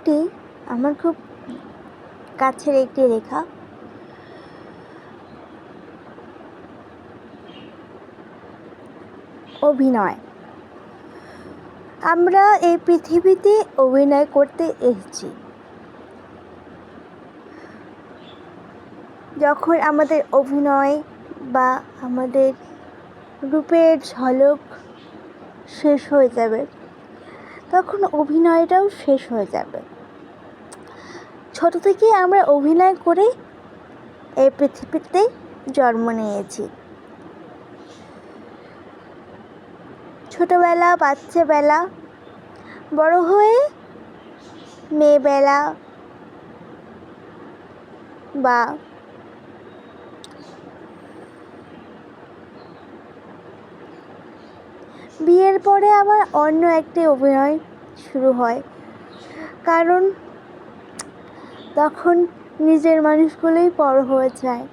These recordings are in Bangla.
লেখাটি আমার খুব কাছের একটি লেখা। অভিনয়। আমরা এই পৃথিবীতে অভিনয় করতে এসেছি। যখন আমাদের অভিনয় বা আমাদের রূপের ঝলক শেষ হয়ে যাবে, তখন অভিনয়টাও শেষ হয়ে যাবে। ছোট থেকেই আমরা অভিনয় করে এই পৃথিবীতে জন্ম নিয়েছি। ছোটবেলা, বাচ্চাবেলা, বড় হয়ে মেয়েবেলা বা বিয়ের পরে আবার অন্য একটি অভিনয় শুরু হয়, কারণ তখন নিজের মানুষগুলোই পর হয়ে যায়।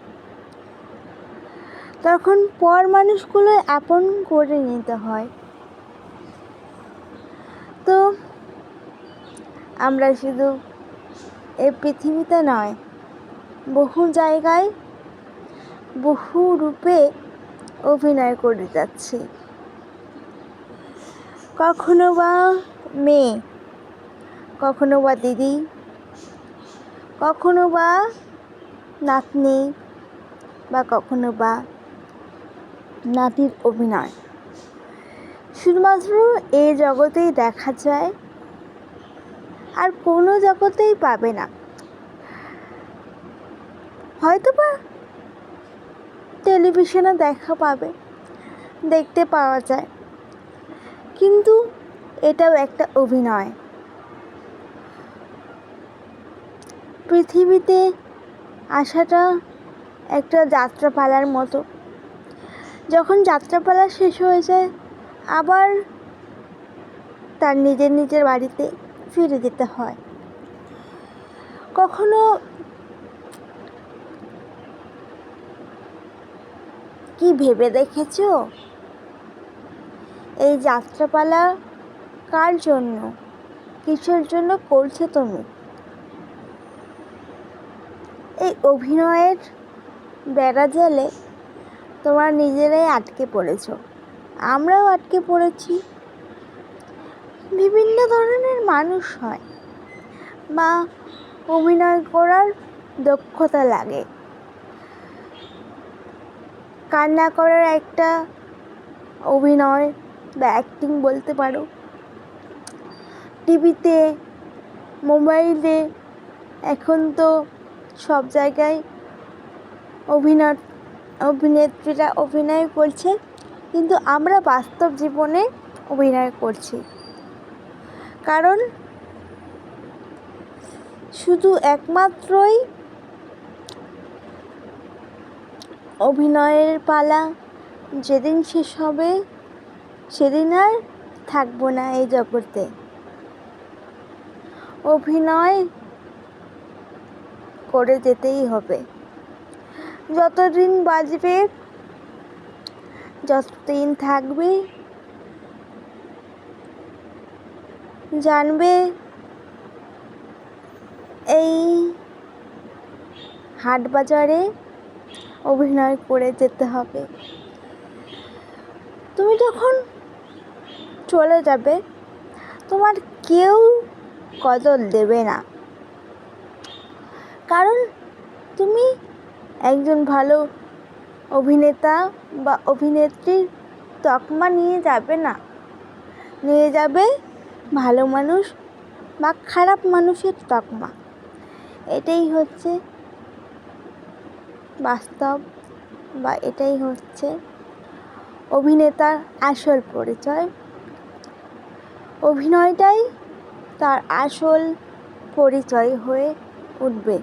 তখন পর মানুষগুলোই আপন করে নিতে হয়। তো আমরা শুধু এই পৃথিবীতে নয়, বহু জায়গায় বহু রূপে অভিনয় করে যাচ্ছি। কখনো বা মেয়ে, কখনো বা দিদি, কখনো বা নাতনি, বা কখনো বা নাতির অভিনয় শুধুমাত্র এই জগতেই দেখা যায়, আর কোনো জগতেই পাবে না। হয়তো বা টেলিভিশনে দেখতে পাওয়া যায়, কিন্তু এটাও একটা অভিনয়। পৃথিবীতে আসাটা একটা যাত্রাপালার মতো। যখন যাত্রাপালা শেষ হয়ে যায়, আবার তার নিজের বাড়িতে ফিরে যেতে হয়। কখনো কি ভেবে দেখেছো এই যাত্রাপালা কার জন্য, কিসের জন্য করছো তুমি? এই অভিনয়ের বেড়াজালে তোমরা নিজেরাই আটকে পড়েছো, আমরাও আটকে পড়েছি। বিভিন্ন ধরনের মানুষ হয় বা অভিনয় করার দক্ষতা লাগে। কান্না করার একটা অভিনয় বা অ্যাক্টিং বলতে পারো। টিভিতে, মোবাইলে, এখন তো সব জায়গায় অভিনেত্রীরা অভিনয় করছে, কিন্তু আমরা বাস্তব জীবনে অভিনয় করছি। কারণ শুধু একমাত্রই অভিনয়ের পালা যেদিন শেষ হবে, সেদিন আর থাকবো না এই জগতে। অভিনয় করে যেতেই হবে। যতদিন বাঁচবে, যতদিন থাকবে, জানবে এই হাট বাজারে অভিনয় করে যেতে হবে। তুমি যখন চলে যাবে, তোমার কেউ কদর দেবে না, কারণ তুমি একজন ভালো অভিনেতা বা অভিনেত্রীর তকমা নিয়ে যাবে না, নিয়ে যাবে ভালো মানুষ বা খারাপ মানুষের তকমা। এটাই হচ্ছে বাস্তব, বা এটাই হচ্ছে অভিনেতার আসল পরিচয়। অভিনয়টাই তার আসল পরিচয় হয়ে উঠবে।